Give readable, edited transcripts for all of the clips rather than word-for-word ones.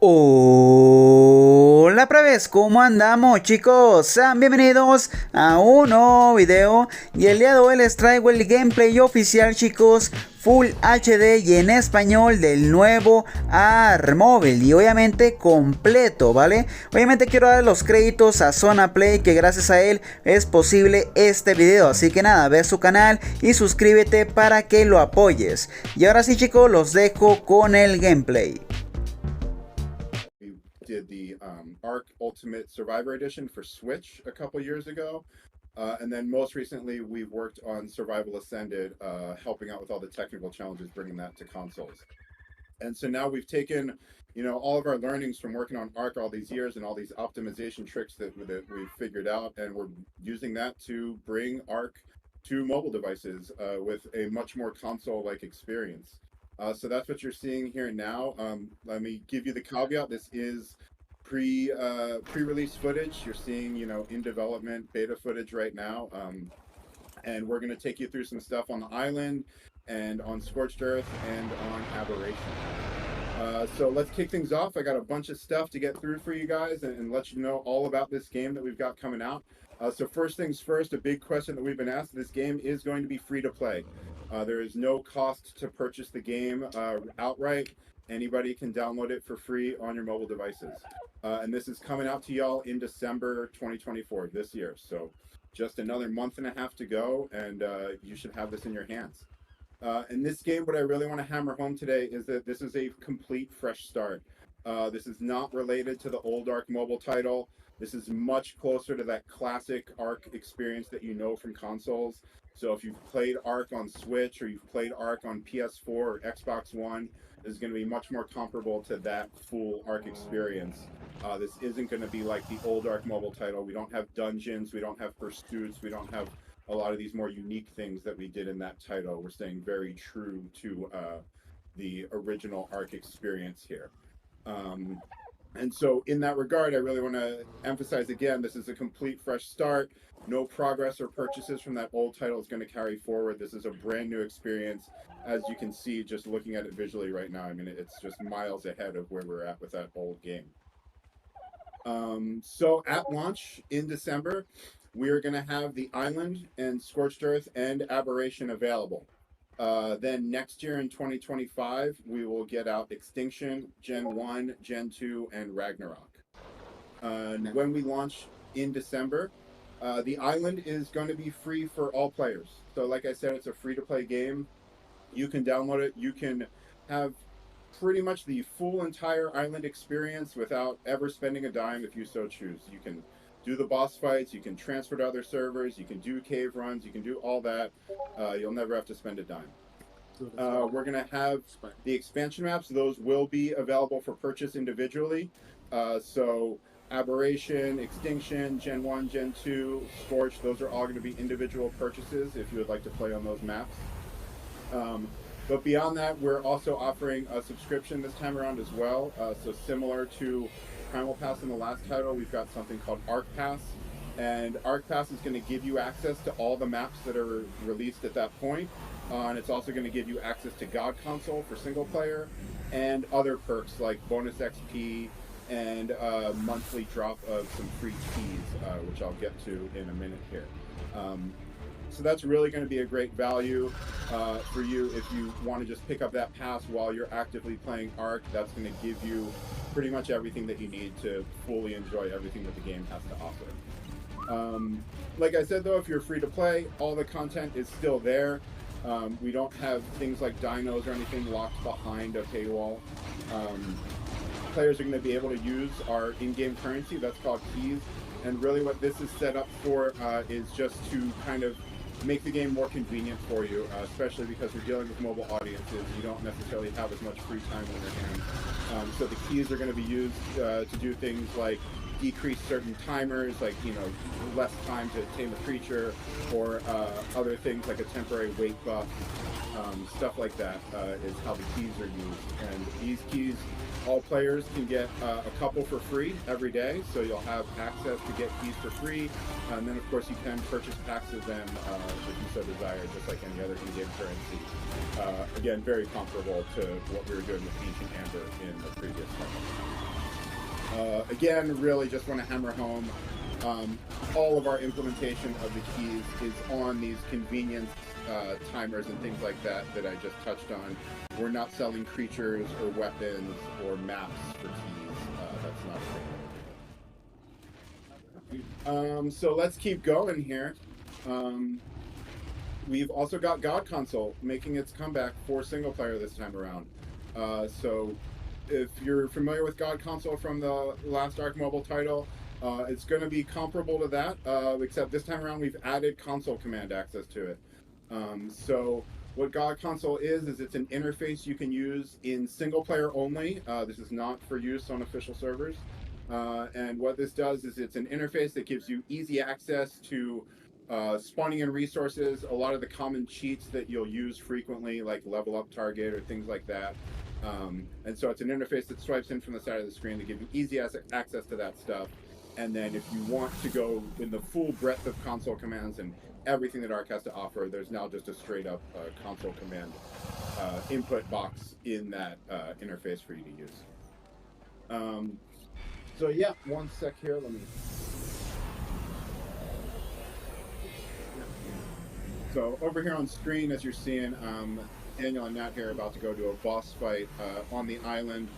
Hola plebes, ¿cómo andamos chicos? Sean bienvenidos a un nuevo video y el día de hoy les traigo el gameplay oficial chicos, Full HD y en español del nuevo ARK móvil y obviamente completo, ¿vale? Obviamente quiero dar los créditos a Zona Play, que gracias a él es posible este video, así que nada, ve su canal y suscríbete para que lo apoyes. Y ahora sí chicos, los dejo con el gameplay. Did the ARK Ultimate Survivor Edition for Switch a couple years ago. And then most recently, we've worked on Survival Ascended, helping out with all the technical challenges, bringing that to consoles. And so now we've taken, all of our learnings from working on ARK all these years and all these optimization tricks that we've figured out, and we're using that to bring ARK to mobile devices with a much more console-like experience. So that's what you're seeing here now. Let me give you the caveat. This is pre-release footage. You're seeing, in development beta footage right now. And we're going to take you through some stuff on the island and on Scorched Earth and on Aberration. So let's kick things off. I got a bunch of stuff to get through for you guys and let you know all about this game that we've got coming out. So first things first, a big question that we've been asked, this game is going to be free to play. There is no cost to purchase the game outright. Anybody can download it for free on your mobile devices. And this is coming out to y'all in December 2024, this year. So just another month and a half to go, and you should have this in your hands. In this game, what I really want to hammer home today is that this is a complete fresh start. This is not related to the old ARK mobile title. This is much closer to that classic ARK experience that you know from consoles. So if you've played ARK on Switch or you've played ARK on PS4 or Xbox One, this is going to be much more comparable to that full ARK experience. This isn't going to be like the old ARK mobile title. We don't have dungeons, we don't have pursuits, we don't have a lot of these more unique things that we did in that title. We're staying very true to the original ARK experience here. And so in that regard, I really want to emphasize again, this is a complete fresh start. No progress or purchases from that old title is going to carry forward. This is a brand new experience. As you can see, just looking at it visually right now, I mean, it's just miles ahead of where we're at with that old game. So at launch in December, we are going to have the Island and Scorched Earth and Aberration available. Then next year in 2025, we will get out Extinction, Gen 1, Gen 2, and Ragnarok. When we launch in December, the Island is going to be free for all players. So like I said, it's a free-to-play game. You can download it. You can have pretty much the full entire island experience without ever spending a dime if you so choose. You can do the boss fights, you can transfer to other servers, you can do cave runs, you can do all that. You'll never have to spend a dime. We're going to have the expansion maps. Those will be available for purchase individually. So Aberration, Extinction, Gen 1, Gen 2, Scorch, those are all going to be individual purchases if you would like to play on those maps. But beyond that, we're also offering a subscription this time around as well. So similar to Primal Pass in the last title, we've got something called ARK Pass. And ARK Pass is going to give you access to all the maps that are released at that point. And it's also going to give you access to God Console for single player and other perks like bonus XP and a monthly drop of some free keys, which I'll get to in a minute here. So that's really going to be a great value for you if you want to just pick up that pass while you're actively playing ARK. That's going to give you pretty much everything that you need to fully enjoy everything that the game has to offer. Like I said, though, if you're free to play, all the content is still there. We don't have things like dinos or anything locked behind a paywall. Players are going to be able to use our in-game currency. That's called keys. And really what this is set up for is just to kind of make the game more convenient for you, especially because we're dealing with mobile audiences. You don't necessarily have as much free time on your hands. So the keys are going to be used to do things like decrease certain timers, like, less time to tame a creature, or other things like a temporary weight buff. Stuff like that is how the keys are used. And these keys, all players can get a couple for free every day, so you'll have access to get keys for free. And then, of course, you can purchase packs of them if you so desire, just like any other in-game currency. Again, very comparable to what we were doing with Ancient Amber in the previous one. Again, really just want to hammer home, all of our implementation of the keys is on these convenience timers and things like that that I just touched on. We're not selling creatures or weapons or maps for keys. That's not a thing. So let's keep going here. We've also got God Console making its comeback for single player this time around. So if you're familiar with God Console from the last ARK mobile title, it's going to be comparable to that, except this time around we've added console command access to it. So what God Console is it's an interface you can use in single player only. This is not for use on official servers. And what this does is it's an interface that gives you easy access to spawning in resources, a lot of the common cheats that you'll use frequently, like level up target or things like that. And so it's an interface that swipes in from the side of the screen to give you easy access to that stuff. And then if you want to go in the full breadth of console commands and everything that ARK has to offer, there's now just a straight up console command input box in that interface for you to use. So yeah, one sec here, let me. So over here on screen, as you're seeing, Daniel and Nat here are about to go to a boss fight on the island.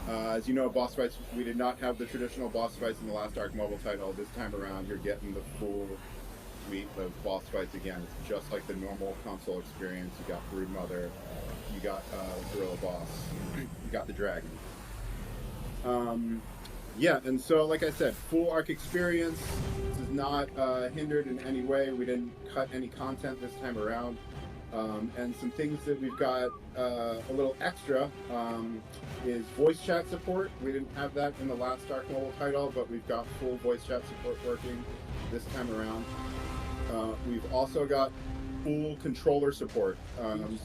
As you know, boss fights, we did not have the traditional boss fights in the last ARK mobile title. This time around, you're getting the full suite of boss fights again. It's just like the normal console experience. You got Broodmother, you got Gorilla Boss, you got the Dragon. Yeah, and so like I said, full ARK experience. This is not hindered in any way. We didn't cut any content this time around. And some things that we've got a little extra is voice chat support. We didn't have that in the last ARK mobile title, but we've got full voice chat support working this time around. We've also got full controller support.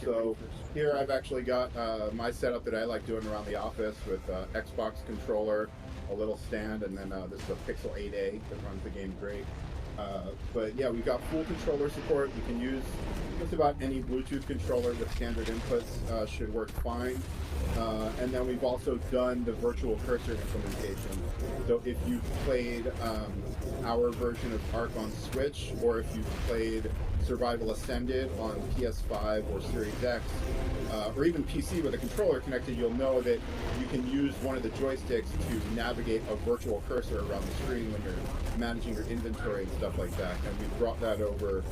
So here I've actually got my setup that I like doing around the office with Xbox controller, a little stand, and then this is a Pixel 8a that runs the game great. But yeah, we've got full controller support. You can use just about any Bluetooth controller with standard inputs, should work fine. And then we've also done the virtual cursor implementation. So if you've played our version of ARK on Switch, or if you've played Survival Ascended on PS5 or Series X, or even PC with a controller connected, you'll know that you can use one of the joysticks to navigate a virtual cursor around the screen when you're managing your inventory and stuff like that. And we've brought that over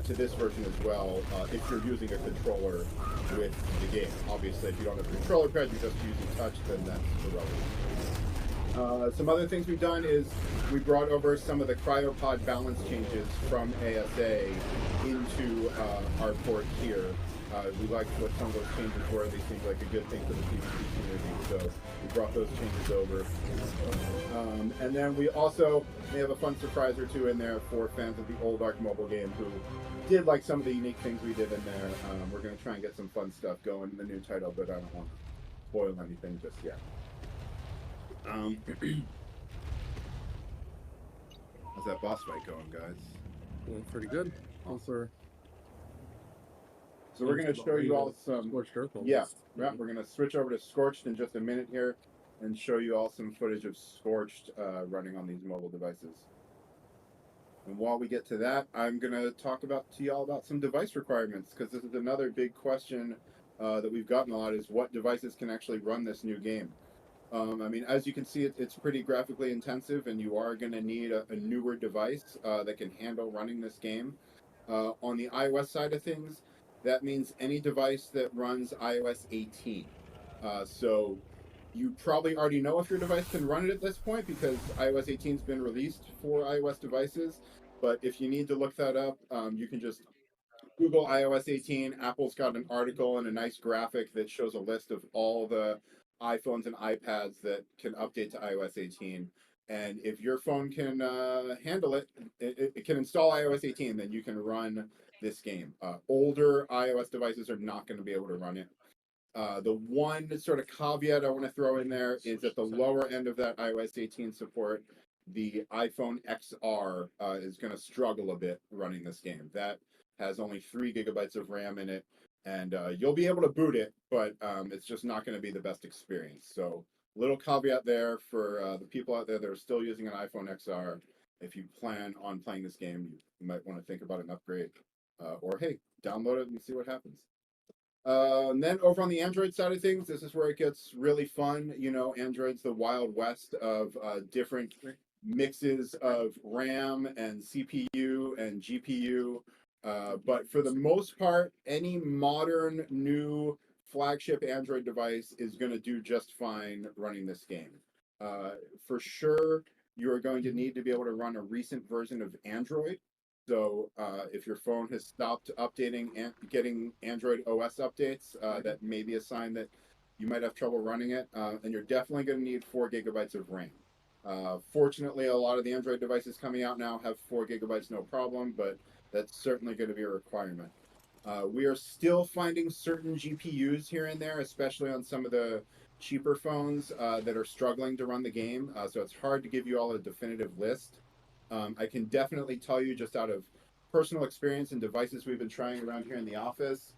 to this version as well, if you're using a controller with the game. Obviously, if you don't have a controller pad, you're just using touch, then that's irrelevant. Some other things we've done is we brought over some of the cryopod balance changes from ASA into our port here. We liked what some of those changes were. They seemed like a good thing for the PvP community, so we brought those changes over. And then we also may have a fun surprise or two in there for fans of the old ARK mobile game who did like some of the unique things we did in there. We're going to try and get some fun stuff going in the new title, but I don't want to spoil anything just yet. How's that boss fight going, guys? Doing pretty good. Also, so we're going to show you all some Scorched Earth. Yeah, we're going to switch over to Scorched in just a minute here and show you all some footage of Scorched running on these mobile devices. And while we get to that, I'm going to talk to y'all about some device requirements, because this is another big question that we've gotten a lot, is what devices can actually run this new game. I mean, as you can see, it's pretty graphically intensive, and you are going to need a newer device that can handle running this game. On the iOS side of things, that means any device that runs iOS 18. So you probably already know if your device can run it at this point, because iOS 18 has been released for iOS devices. But if you need to look that up, you can just Google iOS 18. Apple's got an article and a nice graphic that shows a list of all the iPhones and iPads that can update to iOS 18. And if your phone can handle it, it can install iOS 18, then you can run this game. Older iOS devices are not going to be able to run it. The one sort of caveat I want to throw in there is at the lower end of that iOS 18 support, the iPhone XR is going to struggle a bit running this game. That has only 3 gigabytes of RAM in it, and you'll be able to boot it, but it's just not going to be the best experience. So little caveat there for the people out there that are still using an iPhone XR. If you plan on playing this game, you might want to think about an upgrade, or hey, download it and see what happens. And then over on the Android side of things, this is where it gets really fun. You know, Android's the wild west of different mixes of RAM and CPU and GPU. But for the most part, any modern new flagship Android device is going to do just fine running this game. For sure, you are going to need to be able to run a recent version of Android. So if your phone has stopped updating and getting Android OS updates, that may be a sign that you might have trouble running it. And you're definitely going to need 4 gigabytes of RAM. Fortunately, a lot of the Android devices coming out now have 4 gigabytes, no problem, but that's certainly going to be a requirement. We are still finding certain GPUs here and there, especially on some of the cheaper phones that are struggling to run the game. So it's hard to give you all a definitive list. I can definitely tell you just out of personal experience and devices we've been trying around here in the office,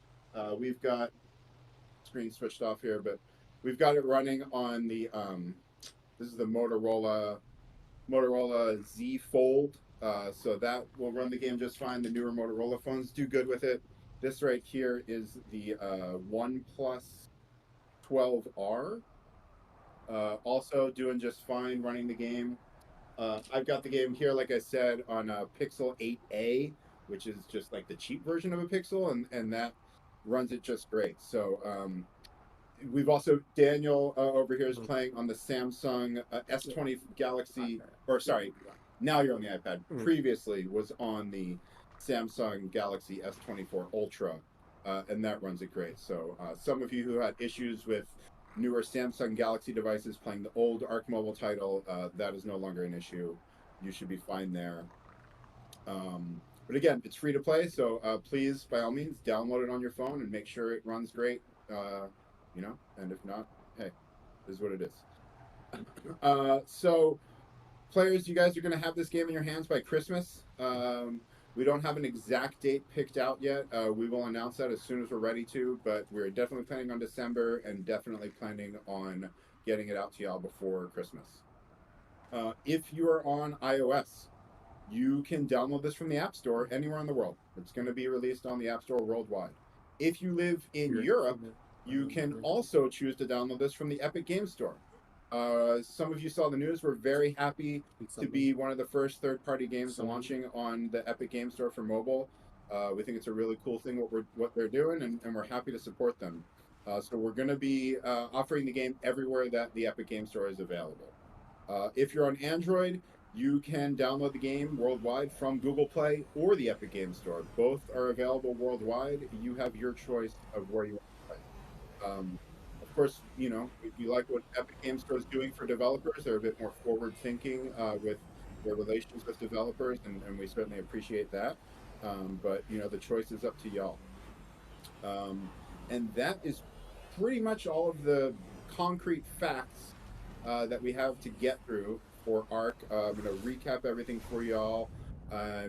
we've got screen switched off here, but we've got it running on the this is the Motorola Z Fold. So that will run the game just fine. The newer Motorola phones do good with it. This right here is the OnePlus 12R. Also doing just fine running the game. I've got the game here, like I said, on a Pixel 8a, which is just like the cheap version of a Pixel, and that runs it just great. So we've also, Daniel over here is playing on the Samsung S20 Galaxy, or sorry, now you're on the iPad. Previously was on the Samsung Galaxy S24 Ultra, and that runs it great. So some of you who had issues with newer Samsung Galaxy devices playing the old ARK mobile title, that is no longer an issue. You should be fine there. But again, it's free to play, so please, by all means, download it on your phone and make sure it runs great. You know, and if not, hey, this is what it is. So, players, you guys are going to have this game in your hands by Christmas. We don't have an exact date picked out yet. We will announce that as soon as we're ready to, but we're definitely planning on December and definitely planning on getting it out to y'all before Christmas. If you are on iOS, you can download this from the App Store anywhere in the world. It's going to be released on the App Store worldwide. If you live in Europe, you can also choose to download this from the Epic Game Store. Some of you saw the news. We're very happy to be one of the first third-party games launching on the Epic Game Store for mobile. We think it's a really cool thing what they're doing, and we're happy to support them. So we're going to be offering the game everywhere that the Epic Game Store is available. If you're on Android, you can download the game worldwide from Google Play or the Epic Game Store. Both are available worldwide. You have your choice of where you want to play. Of course, you know, if you like what Epic Game Store is doing for developers, they're a bit more forward-thinking with their relations with developers, and we certainly appreciate that. But, you know, the choice is up to y'all. And that is pretty much all of the concrete facts that we have to get through for ARK. I'm going to recap everything for y'all,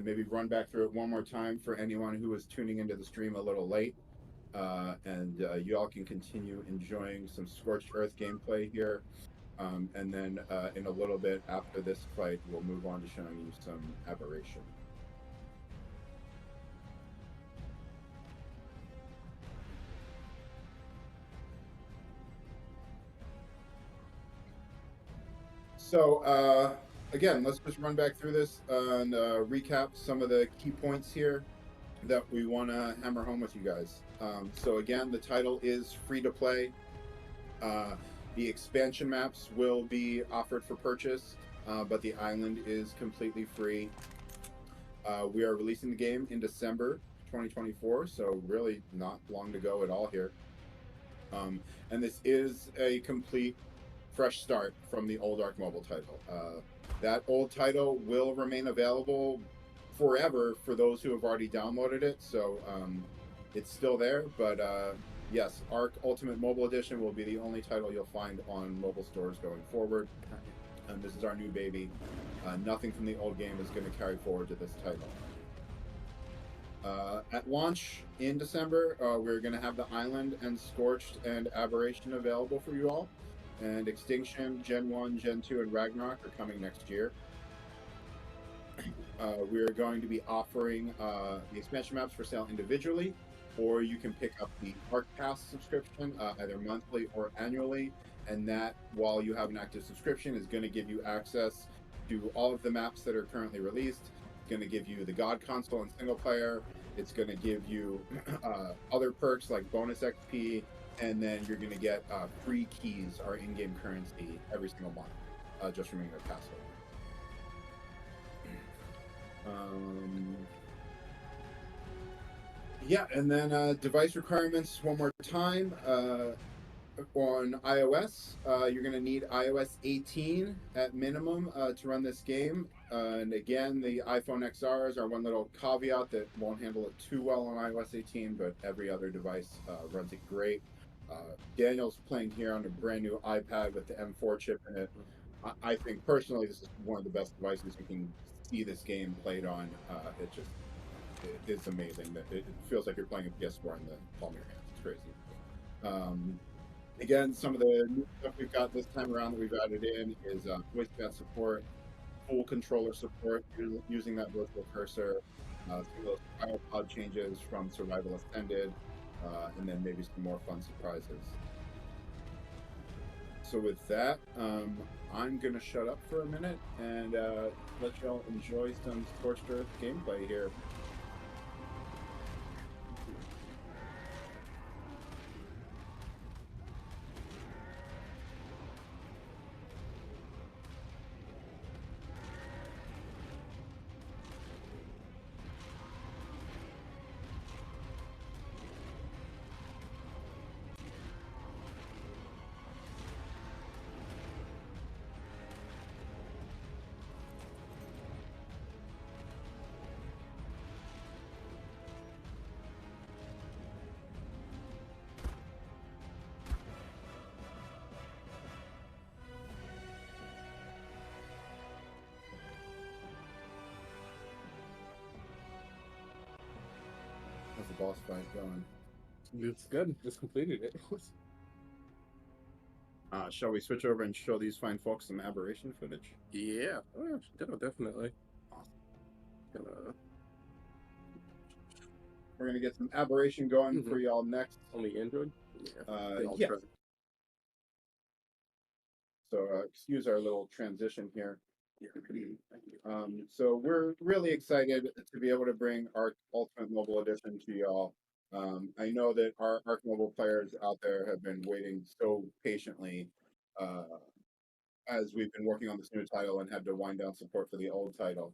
maybe run back through it one more time for anyone who was tuning into the stream a little late. And you all can continue enjoying some Scorched Earth gameplay here. And then in a little bit after this fight, we'll move on to showing you some Aberration. So again, let's just run back through this and recap some of the key points here that we want to hammer home with you guys. So again, the title is free to play. The expansion maps will be offered for purchase, but the island is completely free. We are releasing the game in December 2024, so really not long to go at all here. And this is a complete fresh start from the old ARK mobile title. That old title will remain available forever for those who have already downloaded it, so it's still there, but yes, ARK Ultimate Mobile Edition will be the only title you'll find on mobile stores going forward, and this is our new baby. Nothing from the old game is going to carry forward to this title. At launch in December, we're going to have the Island and Scorched and Aberration available for you all. And Extinction, Gen 1, Gen 2, and Ragnarok are coming next year. We're going to be offering the expansion maps for sale individually, or you can pick up the ARK Pass subscription either monthly or annually. And that, while you have an active subscription, is going to give you access to all of the maps that are currently released. It's going to give you the God console and single player. It's going to give you other perks like bonus XP, and then you're going to get free keys, our in-game currency, every single month, just from being a pass holder. Yeah, and then device requirements one more time. On iOS, you're going to need iOS 18 at minimum to run this game. And again, the iPhone XRs are one little caveat that won't handle it too well on iOS 18, but every other device runs it great. Daniel's playing here on a brand new iPad with the M4 chip in it. I think personally this is one of the best devices you can see this game played on. It's amazing that it feels like you're playing a PS4 in the palm of your hands. It's crazy. Again, some of the new stuff we've got this time around that we've added in is voice chat support, full controller support using that virtual cursor, some of those iPod changes from Survival Ascended, and then maybe some more fun surprises. So with that, I'm going to shut up for a minute and let y'all enjoy some Scorched Earth gameplay here. How's the boss fight going? It's good. Just completed it. Shall we switch over and show these fine folks some aberration footage? Yeah. Oh, definitely. We're gonna get some aberration going for y'all next. Only Android? Yeah. So excuse our little transition here. So we're really excited to be able to bring our Ultimate Mobile Edition to y'all. I know that our ARK Mobile players out there have been waiting so patiently as we've been working on this new title and had to wind down support for the old title.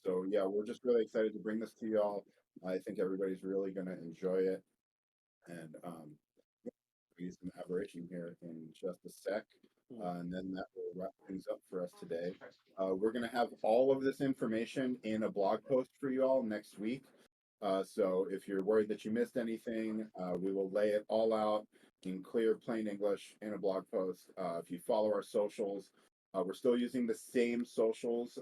So yeah, we're just really excited to bring this to y'all. I think everybody's really going to enjoy it. And we need some aberration here in just a sec. And then that will wrap things up for us today. We're going to have all of this information in a blog post for you all next week. So if you're worried that you missed anything, we will lay it all out in clear, plain English in a blog post. If you follow our socials, we're still using the same socials,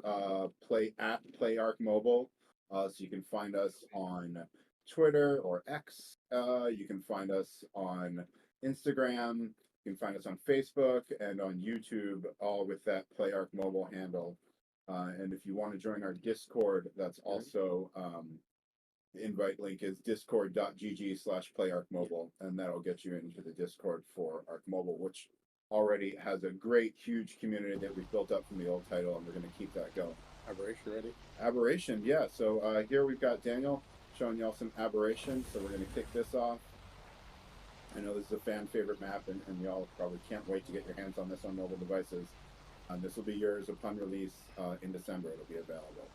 play ARK Mobile. So you can find us on Twitter or X. You can find us on Instagram. You can find us on Facebook and on YouTube, all with that Play ARK Mobile handle. And if you want to join our Discord, that's also the invite link is discord.gg/playarkmobile, and that'll get you into the Discord for ARK Mobile, which already has a great, huge community that we've built up from the old title, and we're going to keep that going. Aberration ready? Aberration, yeah. So here we've got Daniel showing y'all some aberration. So we're going to kick this off. I know this is a fan favorite map, and y'all probably can't wait to get your hands on this on mobile devices. This will be yours upon release in December. It'll be available.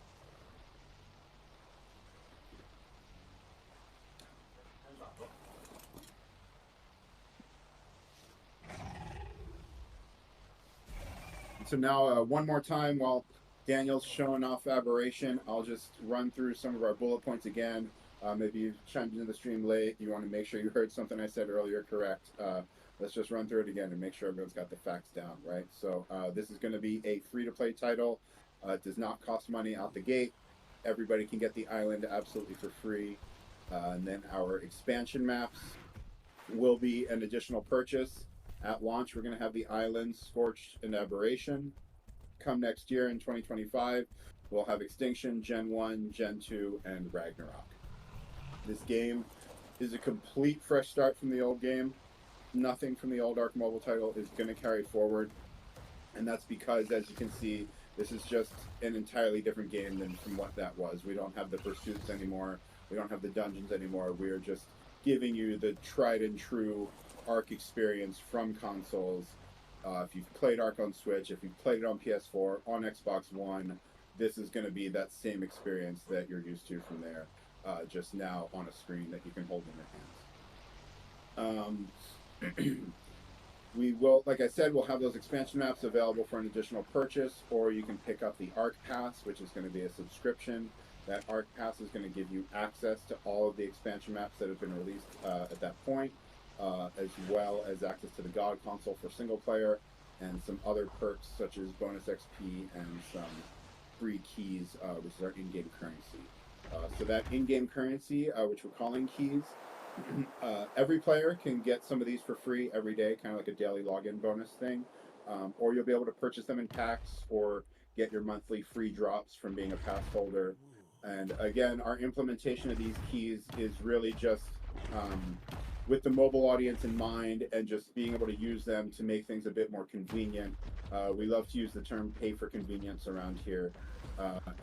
So now one more time while Daniel's showing off aberration, I'll just run through some of our bullet points again. Maybe you chimed into the stream late. You want to make sure you heard something I said earlier correct. Let's just run through it again and make sure everyone's got the facts down, right? So this is going to be a free-to-play title. It does not cost money out the gate. Everybody can get the island absolutely for free. And then our expansion maps will be an additional purchase. At launch, we're going to have the Islands, Scorched, and Aberration. Come next year in 2025, we'll have Extinction, Gen 1, Gen 2, and Ragnarok. This game is a complete fresh start from the old game. Nothing from the old ARK mobile title is going to carry forward. And that's because, as you can see, this is just an entirely different game than from what that was. We don't have the pursuits anymore. We don't have the dungeons anymore. We are just giving you the tried and true ARK experience from consoles. If you've played ARK on Switch, if you've played it on PS4, on Xbox One, this is going to be that same experience that you're used to from there, just now on a screen that you can hold in your hands. We will, like I said, we'll have those expansion maps available for an additional purchase, or you can pick up the ARK Pass, which is going to be a subscription. That ARK Pass is going to give you access to all of the expansion maps that have been released at that point, as well as access to the God console for single player, and some other perks such as bonus XP and some free keys, which is our in-game currency. So that in-game currency, which we're calling keys, every player can get some of these for free every day, kind of like a daily login bonus thing, or you'll be able to purchase them in packs or get your monthly free drops from being a pass holder. And again, our implementation of these keys is really just with the mobile audience in mind and just being able to use them to make things a bit more convenient. We love to use the term pay for convenience around here.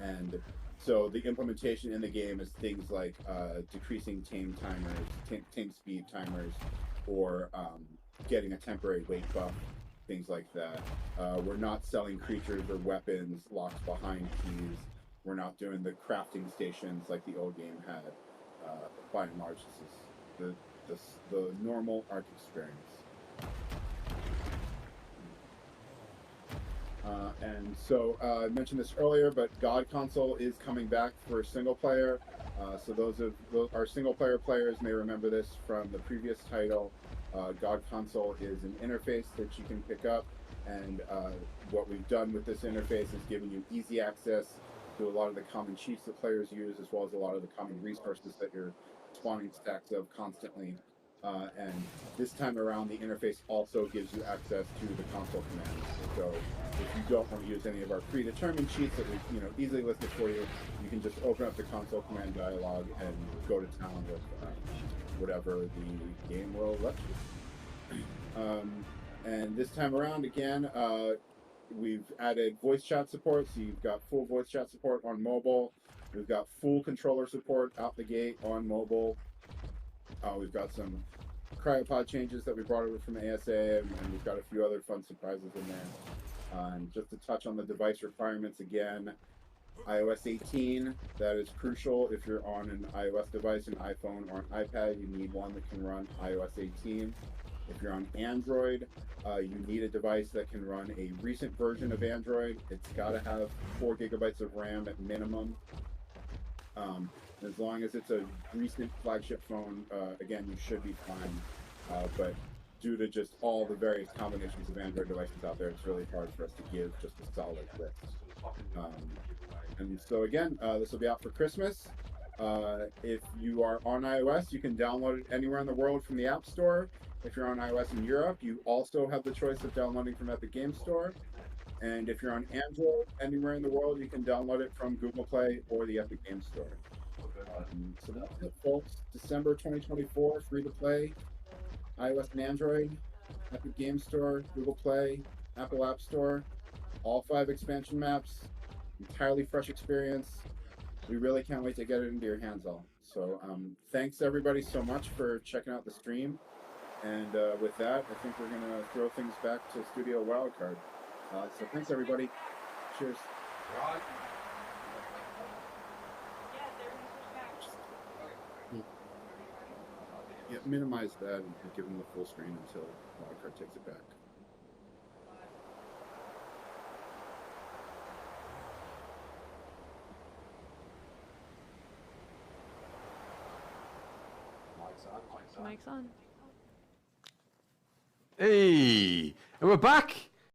And so the implementation in the game is things like decreasing tame timers, tame speed timers, or getting a temporary weight buff, things like that. We're not selling creatures or weapons locked behind keys. We're not doing the crafting stations like the old game had. By and large, this is the normal ARK experience. And so I mentioned this earlier, but God console is coming back for single player. So those of our single player players may remember this from the previous title. God console is an interface that you can pick up, and what we've done with this interface is giving you easy access to a lot of the common cheats that players use, as well as a lot of the common resources that you're spawning stacks of constantly. And this time around, the interface also gives you access to the console commands. So if you don't want to use any of our predetermined cheats that we easily listed for you, you can just open up the console command dialog and go to town with whatever the game will let you. And this time around, again, we've added voice chat support. So you've got full voice chat support on mobile. We've got full controller support out the gate on mobile. We've got some cryopod changes that we brought over from ASA, and we've got a few other fun surprises in there. And just to touch on the device requirements again, iOS 18, that is crucial. If you're on an iOS device, an iPhone or an iPad, you need one that can run iOS 18. If you're on Android, you need a device that can run a recent version of Android. It's got to have 4 gigabytes of RAM at minimum. As long as it's a recent flagship phone, again, you should be fine. But due to just all the various combinations of Android devices out there, it's really hard for us to give just a solid list. And so again, this will be out for Christmas. If you are on iOS, you can download it anywhere in the world from the App Store. If you're on iOS in Europe, you also have the choice of downloading from Epic Game Store. And if you're on Android anywhere in the world, you can download it from Google Play or the Epic Game Store. So that's it, folks. December 2024, free to play, iOS and Android, Epic Game Store, Google Play, Apple App Store, all 5 expansion maps, entirely fresh experience. We really can't wait to get it into your hands all. So thanks everybody so much for checking out the stream. And with that, I think we're going to throw things back to Studio Wildcard. So thanks everybody. Cheers. Yeah, minimize that and give them the full screen until Wildcard takes it back. Mic's on. Hey, and we're back.